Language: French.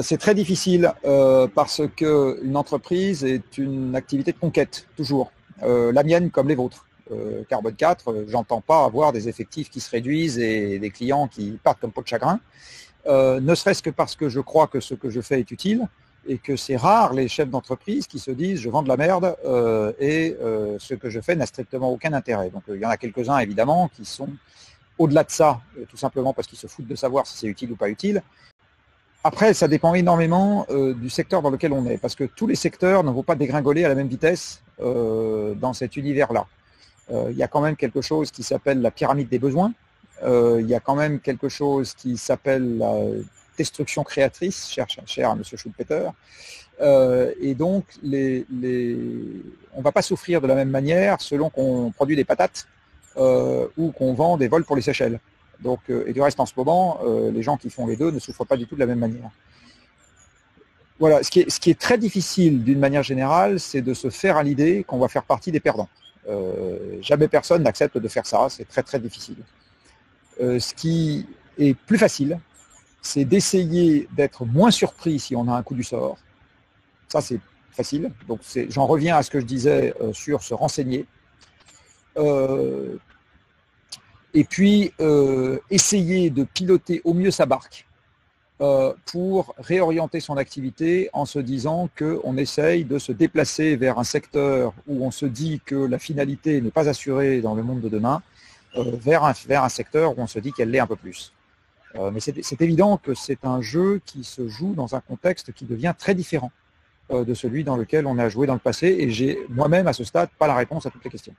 C'est très difficile parce qu'une entreprise est une activité de conquête, toujours. La mienne comme les vôtres. Carbone 4, j'entends pas avoir des effectifs qui se réduisent et des clients qui partent comme peau de chagrin. Ne serait-ce que parce que je crois que ce que je fais est utile et que c'est rare les chefs d'entreprise qui se disent je vends de la merde et ce que je fais n'a strictement aucun intérêt. Donc il y en a quelques-uns évidemment qui sont au-delà de ça, tout simplement parce qu'ils se foutent de savoir si c'est utile ou pas utile. Après, ça dépend énormément du secteur dans lequel on est, parce que tous les secteurs ne vont pas dégringoler à la même vitesse dans cet univers-là. Il y a quand même quelque chose qui s'appelle la pyramide des besoins. Il y a quand même quelque chose qui s'appelle la destruction créatrice, cher à M. Schumpeter. Et donc, on ne va pas souffrir de la même manière selon qu'on produit des patates ou qu'on vend des vols pour les Seychelles. Donc, et du reste, en ce moment, les gens qui font les deux ne souffrent pas du tout de la même manière. Voilà, ce qui est très difficile d'une manière générale, c'est de se faire à l'idée qu'on va faire partie des perdants. Jamais personne n'accepte de faire ça, c'est très très difficile. Ce qui est plus facile, c'est d'essayer d'être moins surpris si on a un coup du sort. Ça, c'est facile. Donc, j'en reviens à ce que je disais sur se renseigner. Et puis, essayer de piloter au mieux sa barque pour réorienter son activité en se disant qu'on essaye de se déplacer vers un secteur où on se dit que la finalité n'est pas assurée dans le monde de demain, vers un secteur où on se dit qu'elle l'est un peu plus. Mais c'est évident que c'est un jeu qui se joue dans un contexte qui devient très différent de celui dans lequel on a joué dans le passé, et j'ai moi-même à ce stade pas la réponse à toutes les questions.